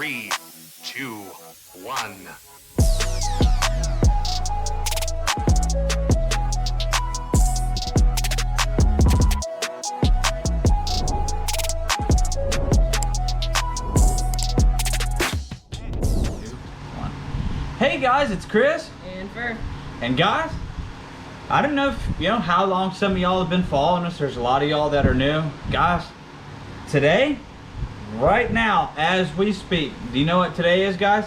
3, 2, 1. Hey guys, it's Chris. And Fur. And guys, I don't know if you know how long some of y'all have been following us. There's a lot of y'all that are new. Guys, today, right now, as we speak, do you know what today is, guys?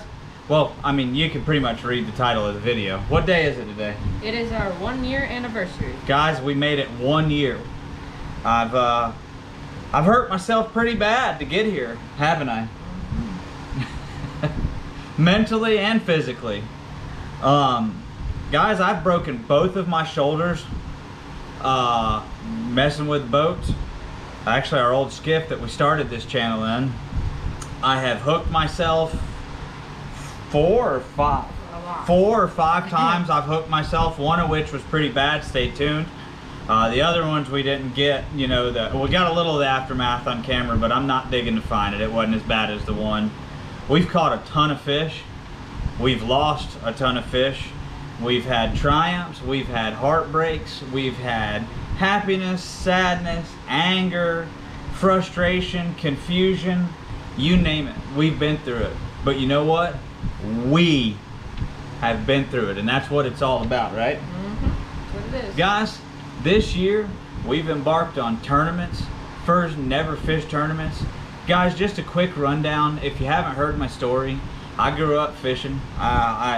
Well, I mean, you can pretty much read the title of the video. What day is it today? It is our 1-year anniversary. Guys, we made it 1 year. I've hurt myself pretty bad to get here, haven't I? Mentally and physically. Guys, I've broken both of my shoulders messing with boats. Actually, our old skiff that we started this channel in. I have hooked myself 4 or 5 times. I've hooked myself, one of which was pretty bad. Stay tuned. The other ones we didn't get, you know, we got a little of the aftermath on camera, but I'm not digging to find it. It wasn't as bad as the one. We've caught a ton of fish. We've lost a ton of fish. We've had triumphs. We've had heartbreaks. We've had happiness, sadness, anger, frustration, confusion. You name it. We've been through it. But you know what? We have been through it. And that's what it's all about, right? Mm-hmm. That's what it is. Guys, this year we've embarked on tournaments. First never fished tournaments. Guys, just a quick rundown. If you haven't heard my story, I grew up fishing.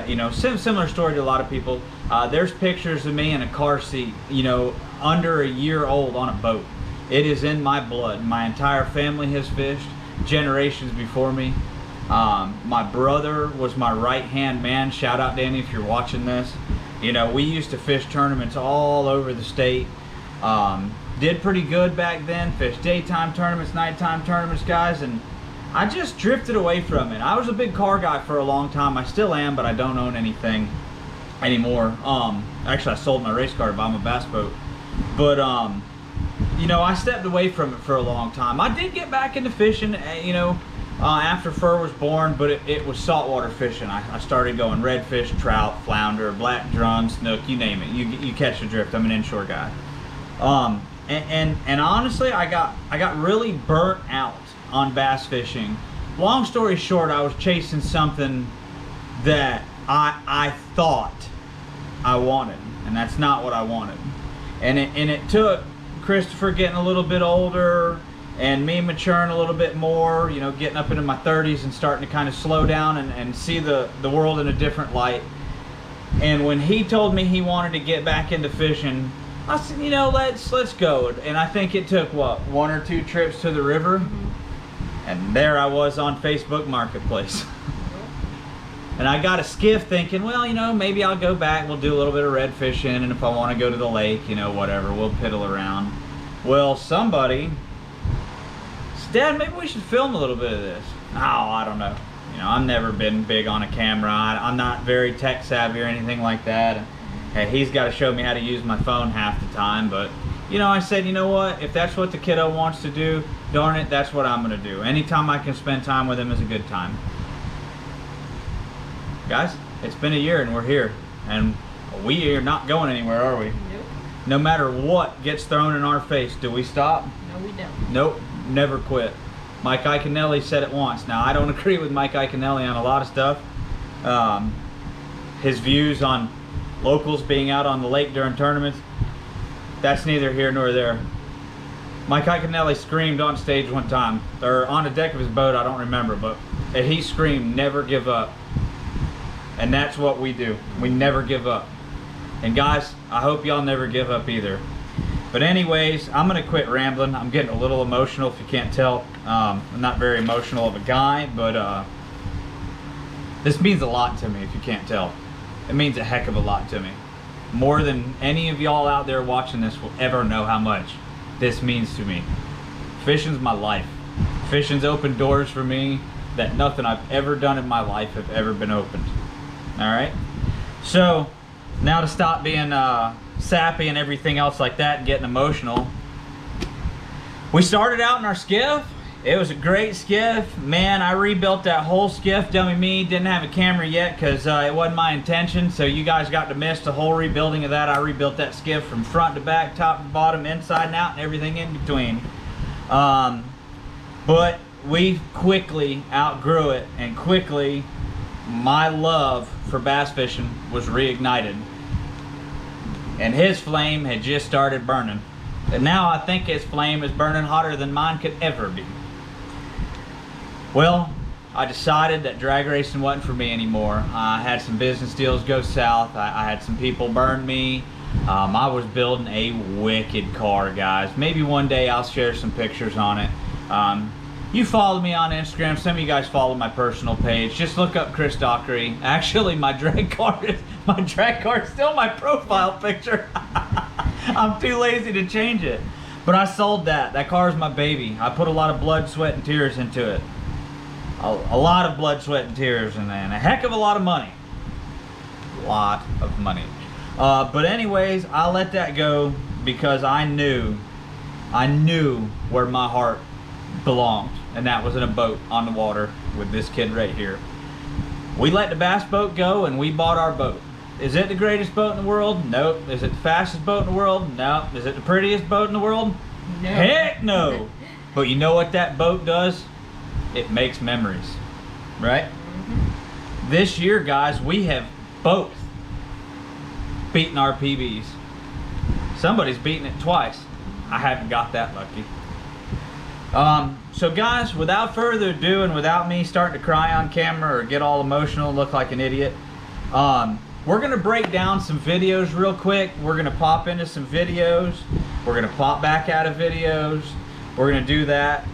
You know, similar story to a lot of people. There's pictures of me in a car seat, you know, under a year old on a boat. It is in my blood. My entire family has fished, generations before me. My brother was my right-hand man. Shout out, Danny, if you're watching this. You know, we used to fish tournaments all over the state. Did pretty good back then, fished daytime tournaments, nighttime tournaments, guys, and I just drifted away from it. I was a big car guy for a long time. I still am, but I don't own anything anymore. Actually, I sold my race car to buy my bass boat. But, you know, I stepped away from it for a long time. I did get back into fishing, you know, after Fur was born, but it was saltwater fishing. I started going redfish, trout, flounder, black drum, snook, you name it. You catch the drift. I'm an inshore guy. And honestly, I got really burnt out on bass fishing. Long story short, I was chasing something that I thought I wanted, and that's not what I wanted. And it took Christopher getting a little bit older and me maturing a little bit more, you know, getting up into my 30s and starting to kind of slow down and see the world in a different light. And when he told me he wanted to get back into fishing, I said, you know, let's go. And I think it took, what, 1 or 2 trips to the river? Mm-hmm. And there I was on Facebook Marketplace. And I got a skiff thinking, well, you know, maybe I'll go back. We'll do a little bit of red fishing. And if I want to go to the lake, you know, whatever, we'll piddle around. Well, somebody said, Dad, maybe we should film a little bit of this. Oh, I don't know. You know, I've never been big on a camera. I'm not very tech savvy or anything like that. Hey, he's got to show me how to use my phone half the time, but you know, I said, you know what, if that's what the kiddo wants to do, darn it, that's what I'm going to do. Anytime I can spend time with him is a good time. Guys, it's been a year and we're here, and we are not going anywhere, are we? Nope. No matter what gets thrown in our face, do we stop? No, we don't. Nope, never quit. Mike Iaconelli said it once. Now, I don't agree with Mike Iaconelli on a lot of stuff. His views on locals being out on the lake during tournaments, that's neither here nor there. Mike Iaconelli screamed on stage one time, or on the deck of his boat, I don't remember, but he screamed, never give up. And that's what we do. We never give up. And guys, I hope y'all never give up either. But anyways, I'm gonna quit rambling. I'm getting a little emotional if you can't tell. I'm not very emotional of a guy, but this means a lot to me if you can't tell. It means a heck of a lot to me. More than any of y'all out there watching this will ever know how much this means to me. Fishing's my life. Fishing's opened doors for me that nothing I've ever done in my life have ever been opened. Alright? So, now to stop being sappy and everything else like that and getting emotional. We started out in our skiff. It was a great skiff. Man, I rebuilt that whole skiff. Dummy me, didn't have a camera yet because it wasn't my intention. So you guys got to miss the whole rebuilding of that. I rebuilt that skiff from front to back, top to bottom, inside and out, and everything in between. But we quickly outgrew it, and quickly my love for bass fishing was reignited. And his flame had just started burning. And now I think his flame is burning hotter than mine could ever be. Well, I decided that drag racing wasn't for me anymore. I had some business deals go south. I had some people burn me. I was building a wicked car, guys. Maybe one day I'll share some pictures on it. You follow me on Instagram. Some of you guys follow my personal page. Just look up Chris Dockery. Actually, my drag car is still my profile picture. I'm too lazy to change it. But I sold that. That car is my baby. I put a lot of blood, sweat, and tears into it. A lot of blood, sweat, and tears, and a heck of a lot of money. Lot of money. But anyways, I let that go because I knew where my heart belonged, and that was in a boat on the water with this kid right here. We let the bass boat go, and we bought our boat. Is it the greatest boat in the world? Nope. Is it the fastest boat in the world? No. Is it the prettiest boat in the world? No. Heck no. But you know what that boat does? It makes memories, right? Mm-hmm. This year, guys, we have both beaten our PBs. Somebody's beaten it twice. I haven't got that lucky. So guys, without further ado, and without me starting to cry on camera or get all emotional and look like an idiot, we're gonna break down some videos real quick. We're gonna pop into some videos. We're gonna pop back out of videos. We're gonna do that.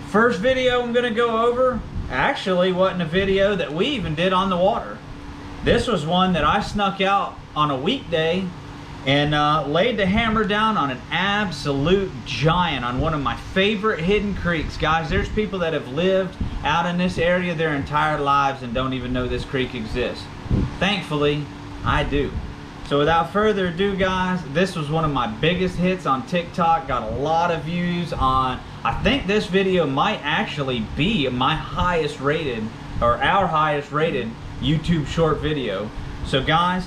First video I'm gonna go over actually wasn't a video that we even did on the water. This was one that I snuck out on a weekday and laid the hammer down on an absolute giant on one of my favorite hidden creeks. Guys, there's people that have lived out in this area their entire lives and don't even know this creek exists. Thankfully, I do. So without further ado, guys, this was one of my biggest hits on TikTok. Got a lot of views on, I think this video might actually be my highest rated, or our highest rated YouTube short video. So guys,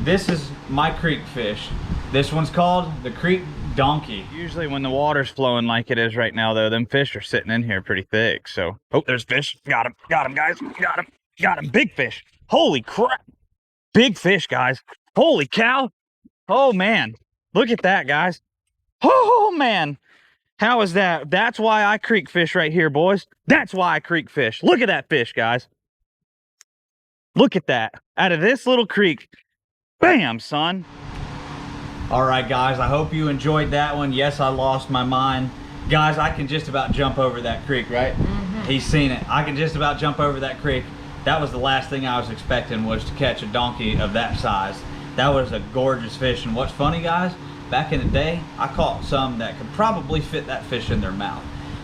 this is my creek fish. This one's called the Creek Donkey. Usually when the water's flowing like it is right now though, them fish are sitting in here pretty thick. So, oh, there's fish. Got him guys, got him, big fish. Holy crap, big fish, guys. Holy cow. Oh man, look at that, guys. Oh man, how is that? That's why I creek fish right here, boys. That's why I creek fish. Look at that fish, guys. Look at that, out of this little creek. Bam, son. All right, guys, I hope you enjoyed that one. Yes, I lost my mind. Guys, I can just about jump over that creek, right? Mm-hmm. He's seen it. I can just about jump over that creek. That was the last thing I was expecting, was to catch a donkey of that size. That was a gorgeous fish. And what's funny, guys, back in the day, I caught some that could probably fit that fish in their mouth.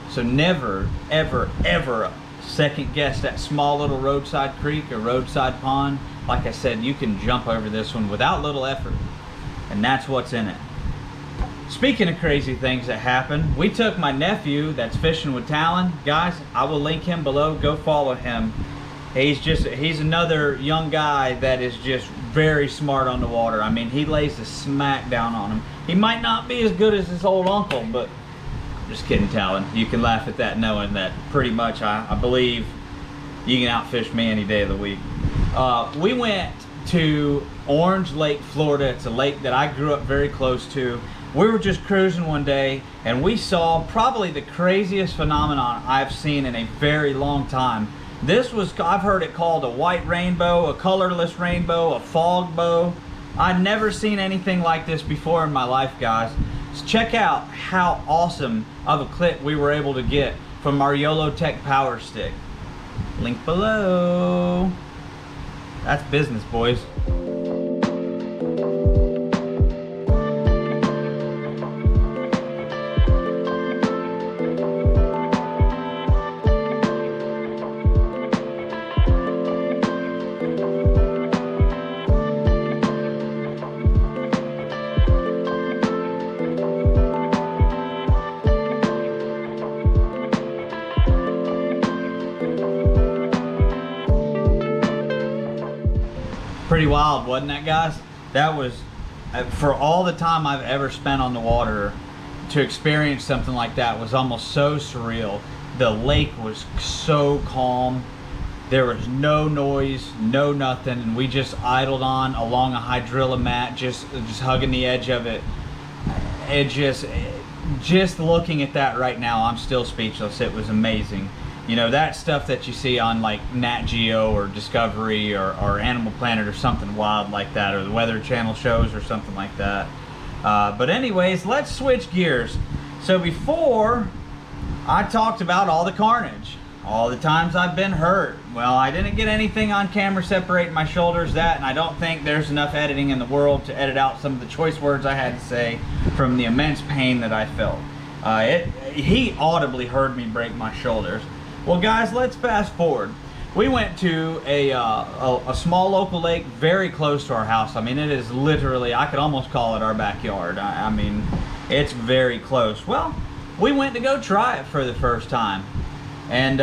So never, ever, ever second guess that small little roadside creek or roadside pond. Like I said, you can jump over this one without little effort. And that's what's in it. Speaking of crazy things that happen, we took my nephew that's fishing with Talon. Guys, I will link him below. Go follow him. He's another young guy that is just very smart on the water. I mean, he lays the smack down on him. He might not be as good as his old uncle, but just kidding, Talon. You can laugh at that knowing that pretty much I believe you can outfish me any day of the week. We went to Orange Lake, Florida. It's a lake that I grew up very close to. We were just cruising one day and we saw probably the craziest phenomenon I've seen in a very long time. This was, I've heard it called a white rainbow, a colorless rainbow, a fog bow. I'd never seen anything like this before in my life, guys. So check out how awesome of a clip we were able to get from our YOLOtek power stick. Link below. That's business, boys. Pretty wild, wasn't that, guys? That was, for all the time I've ever spent on the water, to experience something like that was almost so surreal. The lake was so calm. There was no noise, no nothing, and we just idled on along a hydrilla mat, just hugging the edge of it. It just looking at that right now, I'm still speechless. It was amazing. You know, that stuff that you see on like Nat Geo or Discovery or Animal Planet or something wild like that, or the Weather Channel shows or something like that. But anyways, let's switch gears. So before, I talked about all the carnage, all the times I've been hurt. Well, I didn't get anything on camera separating my shoulders, and I don't think there's enough editing in the world to edit out some of the choice words I had to say from the immense pain that I felt. He audibly heard me break my shoulders. Well, guys, let's fast forward. We went to a small local lake very close to our house. I mean, it is literally, I could almost call it our backyard. I mean, it's very close. Well, we went to go try it for the first time. And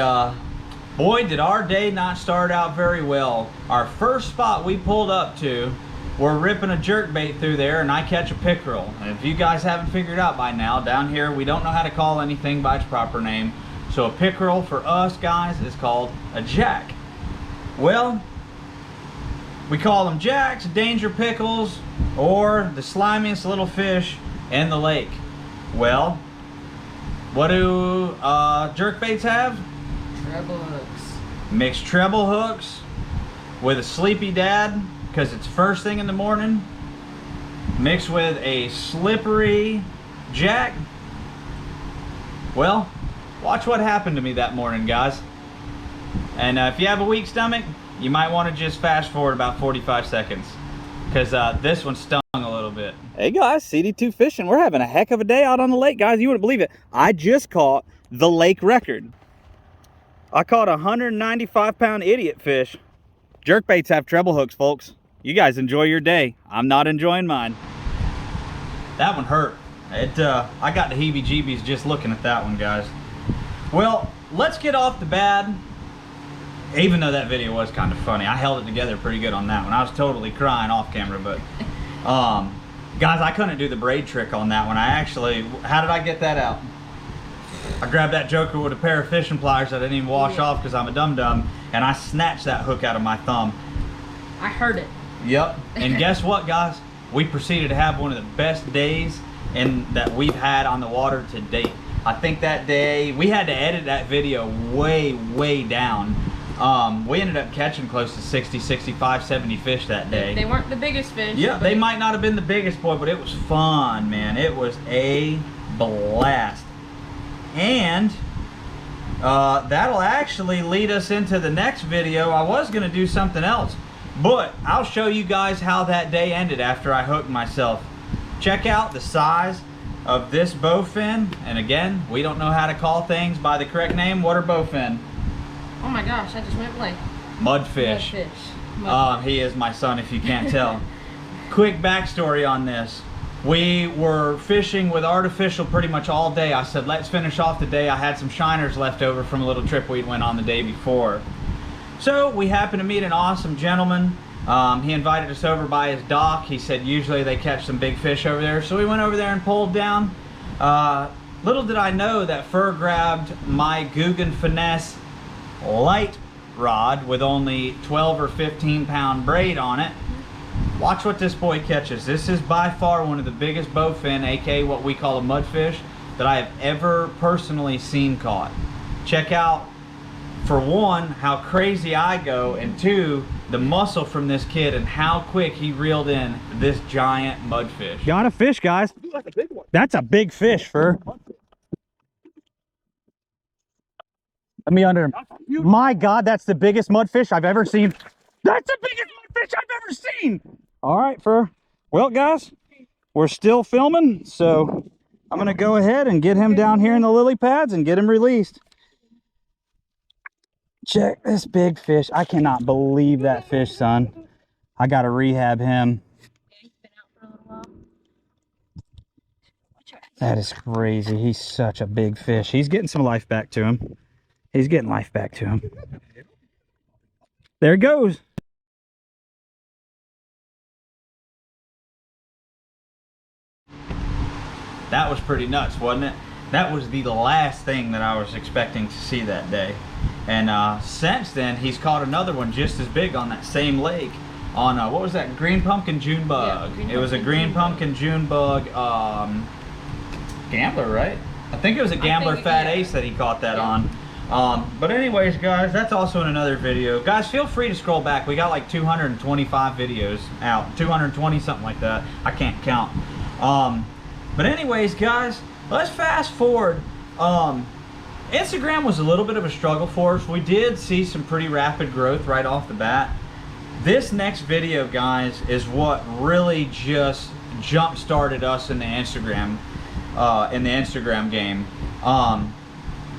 boy, did our day not start out very well. Our first spot we pulled up to, we're ripping a jerkbait through there, and I catch a pickerel. And if you guys haven't figured out by now, down here we don't know how to call anything by its proper name. So a pickerel for us guys is called a jack. Well, we call them jacks, danger pickles, or the slimiest little fish in the lake. Well, what do jerkbaits have? Treble hooks. Mixed treble hooks with a sleepy dad, because it's first thing in the morning, mixed with a slippery jack. Well, watch what happened to me that morning, guys. And if you have a weak stomach, you might want to just fast forward about 45 seconds, because this one stung a little bit. Hey guys, CD2 Fishing. We're having a heck of a day out on the lake, guys. You wouldn't believe it. I just caught the lake record. I caught a 195-pound idiot fish. Jerkbaits have treble hooks, folks. You guys enjoy your day. I'm not enjoying mine. That one hurt. I got the heebie-jeebies just looking at that one, guys. Well, let's get off the bad. Even though that video was kind of funny, I held it together pretty good on that one. I was totally crying off camera, but guys, I couldn't do the braid trick on that one. How did I get that out? I grabbed that joker with a pair of fishing pliers that I didn't even wash off because I'm a dum-dum, and I snatched that hook out of my thumb. I heard it. Yep. And guess what, guys? We proceeded to have one of the best days that we've had on the water to date. I think that day, we had to edit that video way down. We ended up catching close to 60, 65, 70 fish that day. They weren't the biggest fish. Yeah, they might not have been the biggest, boy, but it was fun, man. It was a blast. And that'll actually lead us into the next video. I was going to do something else, but I'll show you guys how that day ended after I hooked myself. Check out the size of this bowfin. And again, we don't know how to call things by the correct name. What are bowfin? Oh my gosh, I just went blank. Mudfish. Mudfish. He is my son, if you can't tell. Quick backstory on this. We were fishing with artificial pretty much all day. I said, let's finish off the day. I had some shiners left over from a little trip we went on the day before. So we happened to meet an awesome gentleman. He invited us over by his dock. He said usually they catch some big fish over there. So we went over there and pulled down. Little did I know that Fur grabbed my Guggen Finesse light rod with only 12 or 15 pound braid on it. Watch what this boy catches. This is by far one of the biggest bowfin, aka what we call a mudfish, that I have ever personally seen caught. Check out, for one, how crazy I go, and two, the muscle from this kid and how quick he reeled in this giant mudfish. Got a fish, guys. That's a big fish, Fur. Let me under him. My God, that's the biggest mudfish I've ever seen. That's the biggest mudfish I've ever seen. All right, Fur. Well, guys, we're still filming, so I'm going to go ahead and get him down here in the lily pads and get him released. Check this big fish. I cannot believe that fish, son. I got to rehab him. That is crazy. He's such a big fish. He's getting some life back to him. He's getting life back to him. There it goes. That was pretty nuts, wasn't it? That was the last thing that I was expecting to see that day. And since then, he's caught another one just as big on that same lake. On what was that? Green pumpkin June bug. Yeah, it was a green pumpkin June bug gambler, right? I think it was a gambler fat ace that he caught that on. But anyways, guys, that's also in another video. Guys, feel free to scroll back. We got like 225 videos out, 220, something like that. I can't count. But anyways, guys, let's fast forward. Instagram was a little bit of a struggle for us. We did see some pretty rapid growth right off the bat. This next video, guys, is what really just jump-started us in the Instagram game.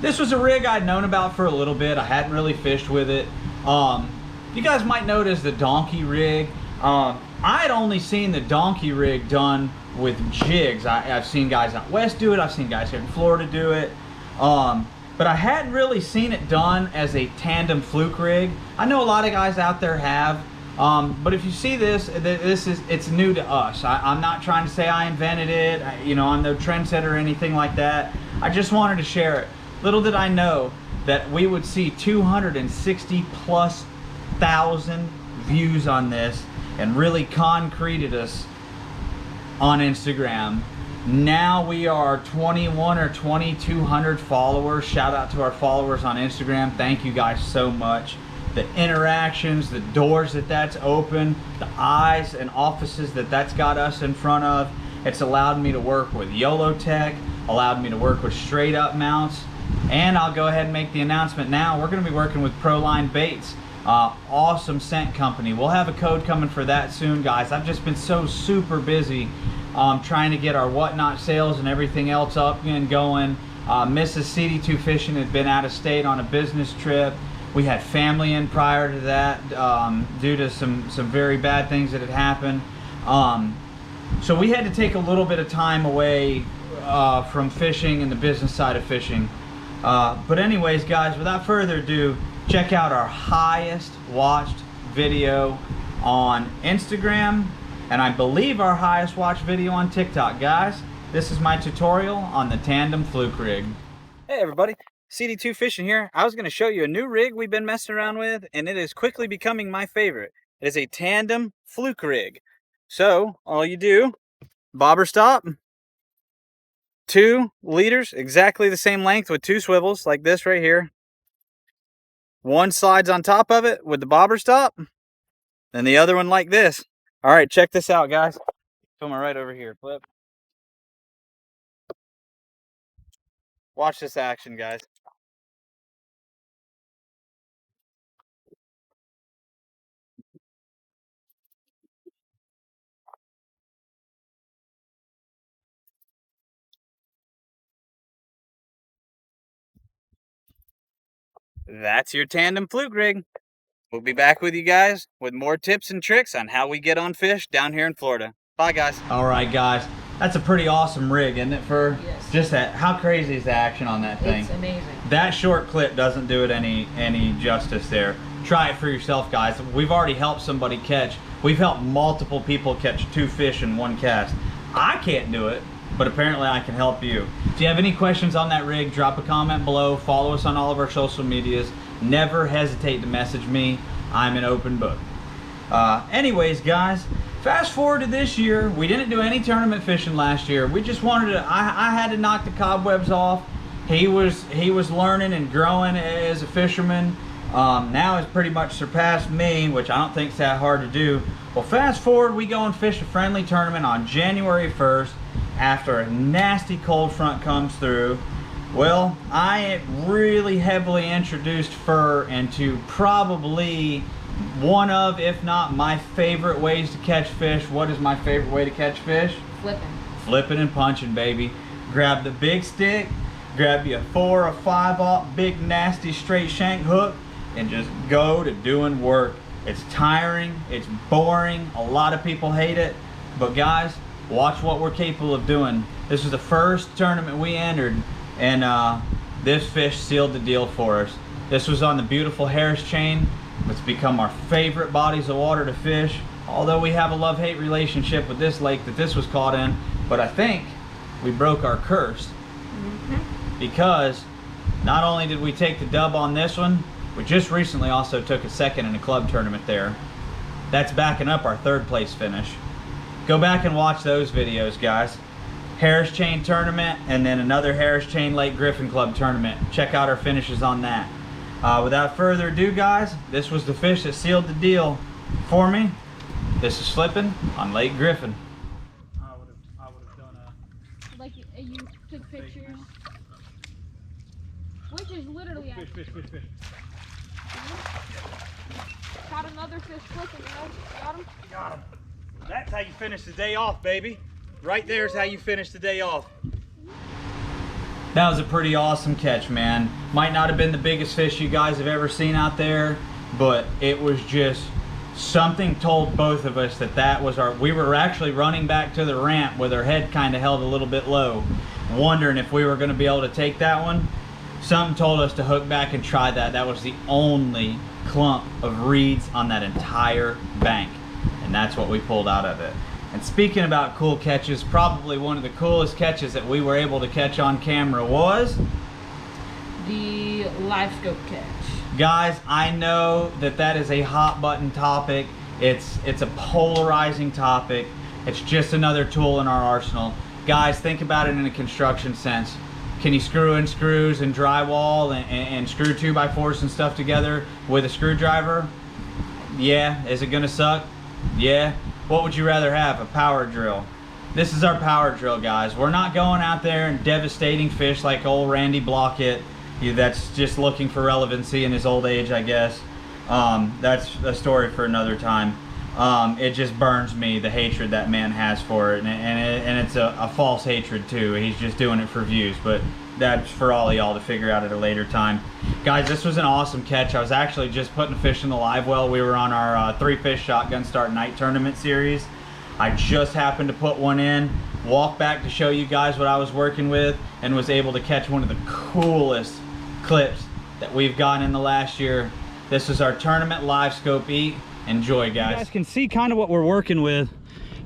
This was a rig I'd known about for a little bit. I hadn't really fished with it. You guys might notice the donkey rig. I had only seen the donkey rig done with jigs. I've seen guys out west do it. I've seen guys here in Florida do it. But I hadn't really seen it done as a tandem fluke rig. I know a lot of guys out there have. But if you see this, it's new to us. I'm not trying to say I invented it. I'm no trendsetter or anything like that. I just wanted to share it. Little did I know that we would see 260,000+ views on this and really concreted us on Instagram. Now we are 21 or 2,200 followers. Shout out to our followers on Instagram. Thank you guys so much. The interactions, the doors that's opened, the eyes and offices that's got us in front of. It's allowed me to work with YOLOtek, allowed me to work with Str8up Mounts, and I'll go ahead and make the announcement now. We're going to be working with Proline Baits. Awesome scent company. We'll have a code coming for that soon, guys. I've just been so super busy trying to get our whatnot sales and everything else up and going. Mrs. CD2 Fishing had been out of state on a business trip. We had family in prior to that due to some very bad things that had happened. So we had to take a little bit of time away from fishing and the business side of fishing. But anyways, guys, without further ado, check out our highest watched video on Instagram, and I believe our highest watched video on TikTok, guys. This is my tutorial on the tandem fluke rig. Hey everybody, CD2 Fishing here. I was going to show you a new rig we've been messing around with, and it is quickly becoming my favorite. It is a tandem fluke rig. So all you do, bobber stop, 2 leaders, exactly the same length with 2 swivels like this right here. One slides on top of it with the bobber stop, and the other one like this. All right, check this out, guys. Film it right over here. Flip. Watch this action, guys. That's your tandem fluke rig. We'll be back with you guys with more tips and tricks on how we get on fish down here in Florida. Bye, guys. All right, guys. That's a pretty awesome rig, isn't it, Fur? Yes. Just that. How crazy is the action on that thing? It's amazing. That short clip doesn't do it any justice there. Try it for yourself, guys. We've already helped somebody catch. We've helped multiple people catch 2 fish in 1 cast. I can't do it, but apparently I can help you. If you have any questions on that rig, drop a comment below. Follow us on all of our social medias. Never hesitate to message me. I'm an open book. Anyways, guys, fast forward to this year. We didn't do any tournament fishing last year. We just wanted to, I had to knock the cobwebs off. He was learning and growing as a fisherman. Now he's pretty much surpassed me, which I don't think is that hard to do. Well, fast forward, we go and fish a friendly tournament on January 1st after a nasty cold front comes through. Well, I really heavily introduced Fur into probably one of, if not my favorite ways to catch fish. What is my favorite way to catch fish? Flipping. Flipping and punching, baby. Grab the big stick, grab you a 4 or 5/0 big nasty straight shank hook, and just go to doing work. It's tiring, it's boring, a lot of people hate it, but guys, watch what we're capable of doing. This was the first tournament we entered, and this fish sealed the deal for us. This was on the beautiful Harris chain. It's become our favorite bodies of water to fish, although we have a love-hate relationship with this lake that this was caught in. But I think we broke our curse. Because not only did we take the dub on this one, we just recently also took a second in a club tournament there. That's backing up our 3rd place finish. Go back and watch those videos, guys. Harris Chain tournament, and then another Harris Chain Lake Griffin Club tournament. Check out our finishes on that. Without further ado, guys, this was the fish that sealed the deal for me. This is flipping on Lake Griffin. I would have done a... Like you took pictures. Which is literally Fish. got another fish flipping, you know? Got him? Got him. That's how you finish the day off, baby. Right there's how you finish the day off. That was a pretty awesome catch, man. Might not have been the biggest fish you guys have ever seen out there, but it was just something told both of us that was our... We were actually running back to the ramp with our head kind of held a little bit low, wondering if we were going to be able to take that one. Something told us to hook back and try that. That was the only clump of reeds on that entire bank, and that's what we pulled out of it. And speaking about cool catches, probably one of the coolest catches that we were able to catch on camera was the live scope catch. Guys, I know that is a hot button topic. It's a polarizing topic. It's just another tool in our arsenal. Guys, think about it in a construction sense. Can you screw in screws and drywall and screw 2x4s and stuff together with a screwdriver? Yeah. Is it gonna suck? Yeah. What would you rather have? A power drill? This is our power drill, guys. We're not going out there and devastating fish like old Randy Blockett. That's just looking for relevancy in his old age, I guess. That's a story for another time. It just burns me, the hatred that man has for it, and it's a false hatred too. He's just doing it for views, but that's for all of y'all to figure out at a later time. Guys, this was an awesome catch. I was actually just putting a fish in the live well. We were on our 3-fish shotgun start night tournament series. I just happened to put one in, walk back to show you guys what I was working with, and was able to catch one of the coolest clips that we've gotten in the last year. This is our tournament live scope eat. Enjoy, guys. You guys can see kind of what we're working with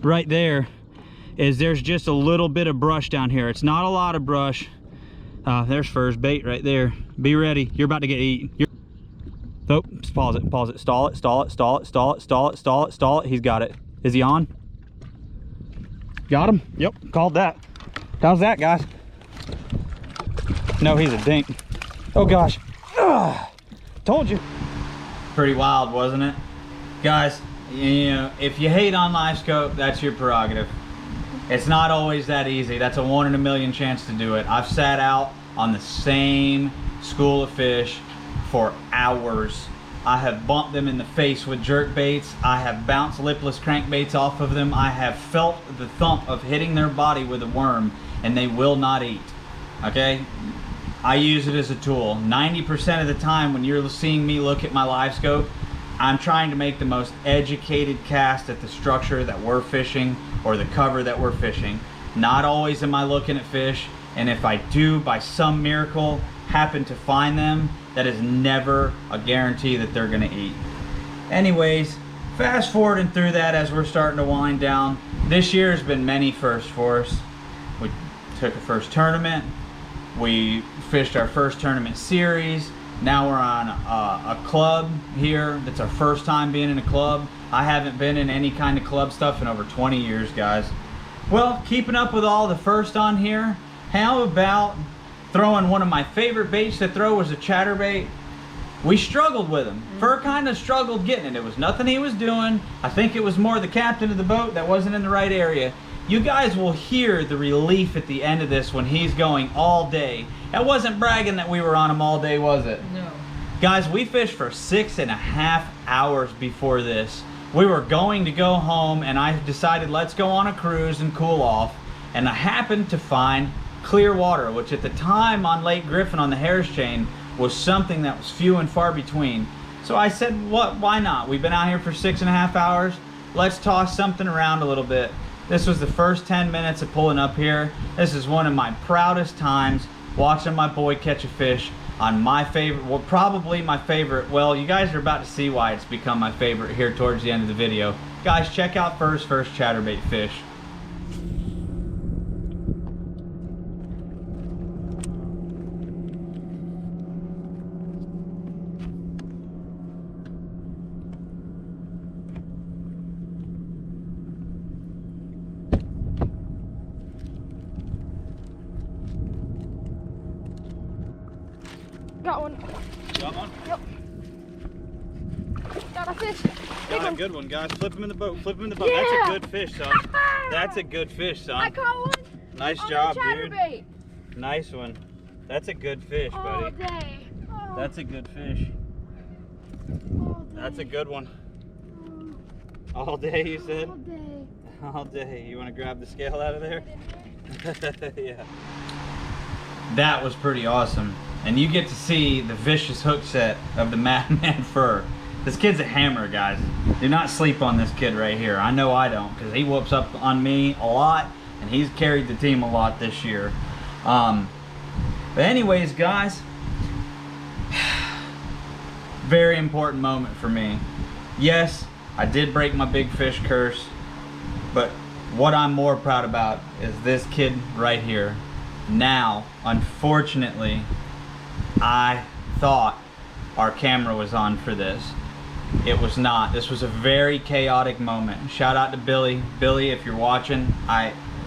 right there. Is there's just a little bit of brush down here. It's not a lot of brush. There's first bait right there. Be ready. You're about to get eaten. Oh, pause it. Stall it. He's got it. Is he on? Got him? Yep, called that. How's that, guys? No, he's a dink. Oh gosh. Ugh, told you. Pretty wild, wasn't it? Guys, you know, if you hate on live scope, that's your prerogative. It's not always that easy. That's a 1 in a million chance to do it. I've sat out on the same school of fish for hours. I have bumped them in the face with jerk baits. I have bounced lipless crankbaits off of them. I have felt the thump of hitting their body with a worm, and they will not eat. Okay? I use it as a tool. 90% of the time when you're seeing me look at my live scope, I'm trying to make the most educated cast at the structure that we're fishing or the cover that we're fishing. Not always am I looking at fish, and if I do by some miracle happen to find them, that is never a guarantee that they're gonna eat. Anyways, fast forwarding through that as we're starting to wind down, this year has been many firsts for us. We took a first tournament, we fished our first tournament series. Now we're on a club here. That's our first time being in a club. I haven't been in any kind of club stuff in over 20 years, guys. Well, keeping up with all the first on here, how about throwing one of my favorite baits to throw was a chatterbait. We struggled with him. Fur kind of struggled getting it. It was nothing he was doing. I think it was more the captain of the boat that wasn't in the right area. You guys will hear the relief at the end of this when he's going all day. That wasn't bragging that we were on him all day, was it? No. Guys, we fished for 6.5 hours before this. We were going to go home, and I decided let's go on a cruise and cool off. And I happened to find clear water, which at the time on Lake Griffin on the Harris Chain was something that was few and far between. So I said, why not? We've been out here for 6.5 hours. Let's toss something around a little bit. This was the first 10 minutes of pulling up here. This is one of my proudest times watching my boy catch a fish on my favorite, well, probably my favorite. Well, you guys are about to see why it's become my favorite here towards the end of the video. Guys, check out first chatterbait fish. Got one. Got one? Yep. Got a fish. Got a good one, guys. Flip him in the boat. Flip him in the boat. Yeah. That's a good fish, son. That's a good fish, son. I caught one. Nice On job, the dude. chatterbait. Nice one. That's a good fish, All buddy. day. Oh, That's a good fish. all day. That's a good one. All day, you said? All day. All day. You want to grab the scale out of there? Yeah. That was pretty awesome. And you get to see the vicious hook set of the Madman Fur. This kid's a hammer, guys. Do not sleep on this kid right here. I know I don't, because he whoops up on me a lot, and he's carried the team a lot this year. But anyways, guys, very important moment for me. Yes, I did break my big fish curse, but what I'm more proud about is this kid right here. Now, unfortunately, I thought our camera was on for this. It was not. This was a very chaotic moment. Shout out to Billy. Billy, if you're watching,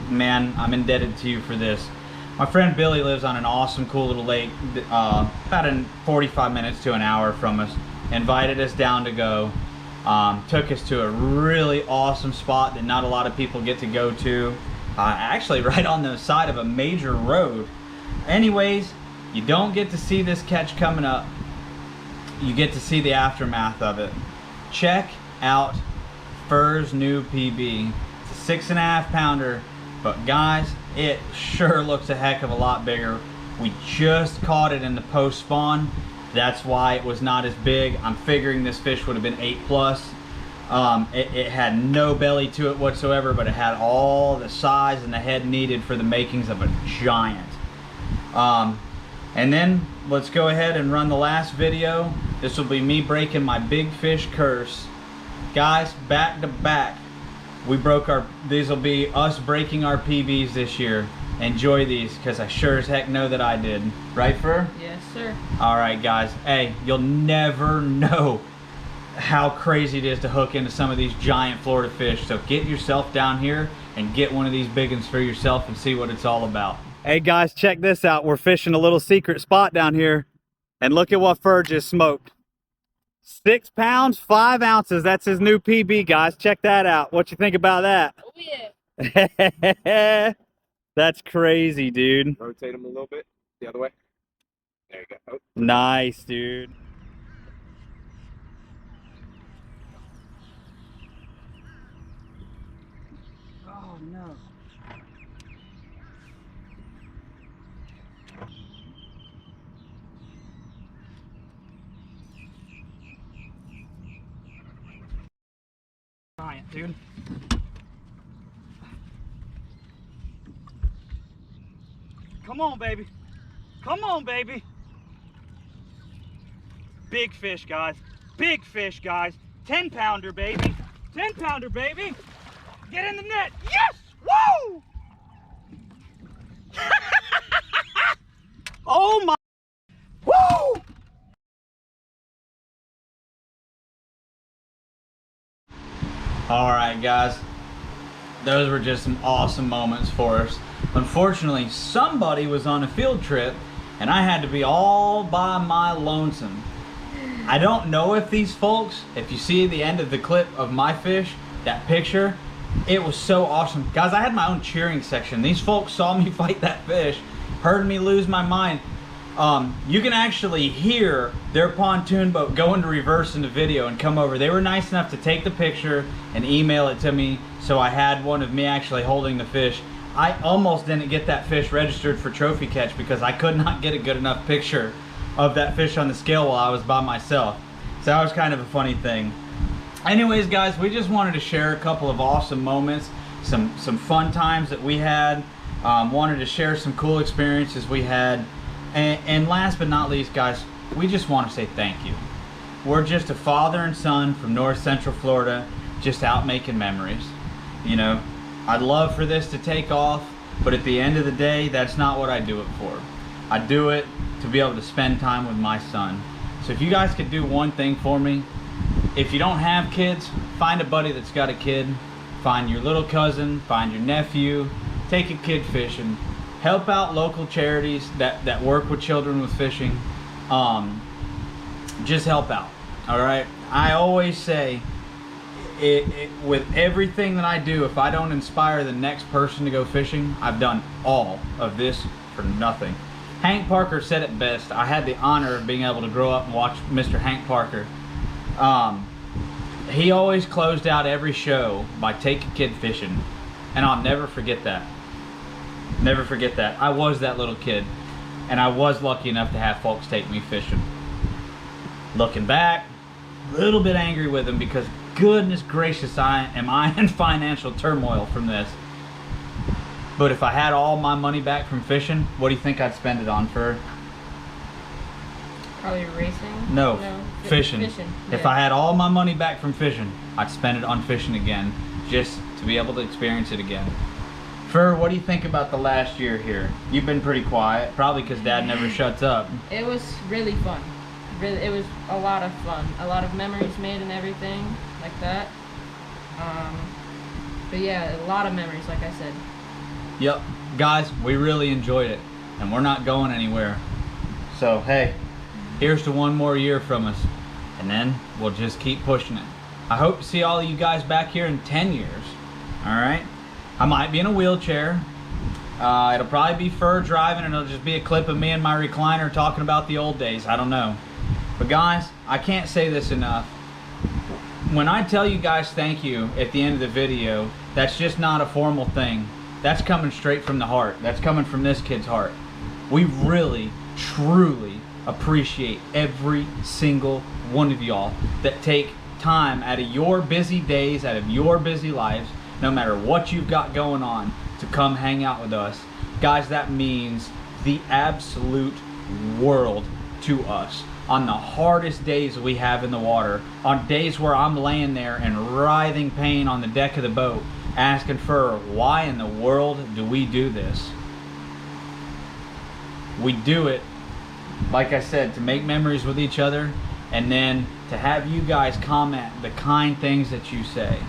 man, I'm indebted to you for this. My friend Billy lives on an awesome, cool little lake, about in 45 minutes to an hour from us. Invited us down to go. Took us to a really awesome spot that not a lot of people get to go to. Actually, right on the side of a major road. Anyways, you don't get to see this catch coming up. You get to see the aftermath of it. Check out Fur's new PB. It's a 6.5 pounder, but guys, it sure looks a heck of a lot bigger. We just caught it in the post spawn. That's why it was not as big. I'm figuring this fish would have been 8+. It had no belly to it whatsoever, but it had all the size and the head needed for the makings of a giant. And then let's go ahead and run the last video. This will be me breaking my big fish curse. Guys, back to back, these will be us breaking our PBs this year. Enjoy these, because I sure as heck know that I did. Right, Fur? Yes, sir. Alright, guys. Hey, you'll never know how crazy it is to hook into some of these giant Florida fish. So get yourself down here and get one of these big ones for yourself and see what it's all about. Hey guys, check this out. We're fishing a little secret spot down here, and look at what Fur just smoked. 6 pounds, 5 ounces. That's his new PB, guys. Check that out. What you think about that? Oh, yeah. That's crazy, dude. Rotate him a little bit the other way. There you go. Oh. Nice, dude. Oh, no. Giant, dude. Come on, baby. Come on, baby. Big fish, guys. Big fish, guys. 10 pounder, baby. 10 pounder, baby. Get in the net. Yes! Woo! Oh my. Woo! All right, guys. Those were just some awesome moments for us. Unfortunately, somebody was on a field trip and I had to be all by my lonesome. I don't know if these folks, if you see the end of the clip of my fish, that picture, it was so awesome. Guys, I had my own cheering section. These folks saw me fight that fish, heard me lose my mind. You can actually hear their pontoon boat go into reverse in the video and come over. They were nice enough to take the picture and email it to me, so I had one of me actually holding the fish. I almost didn't get that fish registered for trophy catch because I could not get a good enough picture of that fish on the scale while I was by myself. So that was kind of a funny thing. Anyways, guys, we just wanted to share a couple of awesome moments, some fun times that we had. Wanted to share some cool experiences we had. And last but not least, guys, we just want to say thank you. We're just a father and son from North Central Florida, just out making memories. You know, I'd love for this to take off, but at the end of the day, that's not what I do it for. I do it to be able to spend time with my son. So if you guys could do one thing for me, if you don't have kids, find a buddy that's got a kid, find your little cousin, find your nephew, take a kid fishing, help out local charities that work with children with fishing. just help out. All right. I always say, with everything that I do, if I don't inspire the next person to go fishing, I've done all of this for nothing. Hank Parker said it best. I had the honor of being able to grow up and watch Mr. Hank Parker. He always closed out every show by "Take a kid fishing," and I'll never forget that. Never forget that. I was that little kid, and I was lucky enough to have folks take me fishing. Looking back, a little bit angry with him because goodness gracious, am I in financial turmoil from this. But if I had all my money back from fishing, what do you think I'd spend it on for? Probably racing? No, fishing. If I had all my money back from fishing, I'd spend it on fishing again, just to be able to experience it again. Fur, what do you think about the last year here? You've been pretty quiet, probably because Dad never shuts up. It was really fun. Really, it was a lot of fun. A lot of memories made and everything like that. But yeah, a lot of memories, like I said. Yep, guys, we really enjoyed it, and we're not going anywhere. So hey, here's to one more year from us, and then we'll just keep pushing it. I hope to see all of you guys back here in 10 years. All right, I might be in a wheelchair. It'll probably be Fur driving, and it'll just be a clip of me in my recliner talking about the old days. I don't know. But guys, I can't say this enough. When I tell you guys thank you at the end of the video, that's just not a formal thing. That's coming straight from the heart. That's coming from this kid's heart. We really, truly appreciate every single one of y'all that take time out of your busy days, out of your busy lives, no matter what you've got going on, to come hang out with us. Guys, that means the absolute world to us. On the hardest days we have in the water, on days where I'm laying there in writhing pain on the deck of the boat, asking for why in the world do we do this? We do it, like I said, to make memories with each other, and then to have you guys comment the kind things that you say,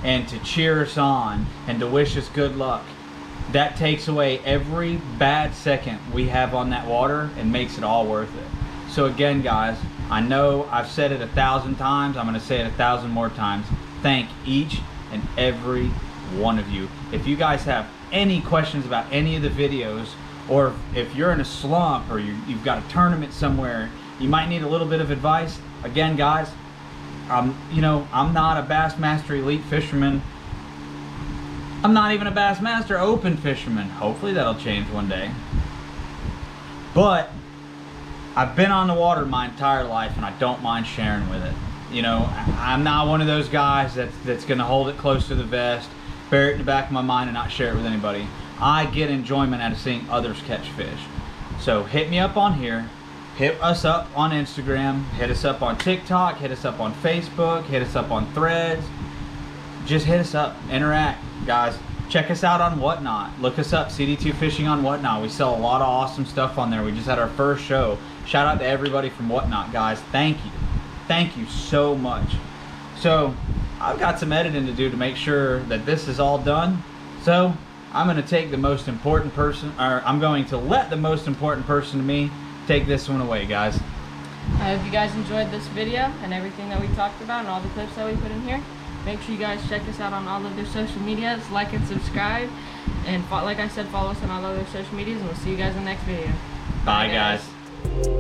and to cheer us on, and to wish us good luck. That takes away every bad second we have on that water and makes it all worth it. So again, guys, I know I've said it 1,000 times. I'm going to say it 1,000 more times. Thank each and every one of you. If you guys have any questions about any of the videos, or if you're in a slump, or you've got a tournament somewhere, you might need a little bit of advice. Again, guys, I'm not a Bassmaster Elite fisherman. I'm not even a Bassmaster Open fisherman. Hopefully that'll change one day. But I've been on the water my entire life, and I don't mind sharing with it. You know, I'm not one of those guys that's going to hold it close to the vest, bury it in the back of my mind, and not share it with anybody. I get enjoyment out of seeing others catch fish. So hit me up on here. Hit us up on Instagram. Hit us up on TikTok. Hit us up on Facebook. Hit us up on Threads. Just hit us up. Interact, guys. Check us out on Whatnot. Look us up, CD2 Fishing on Whatnot. We sell a lot of awesome stuff on there. We just had our first show. Shout out to everybody from Whatnot, guys. Thank you. Thank you so much. So I've got some editing to do to make sure that this is all done. So I'm going to take the most important person, or I'm going to let the most important person to me take this one away, guys. I hope you guys enjoyed this video and everything that we talked about and all the clips that we put in here. Make sure you guys check us out on all of their social medias, like and subscribe, and like I said, follow us on all of their social medias, and we'll see you guys in the next video. Bye guys.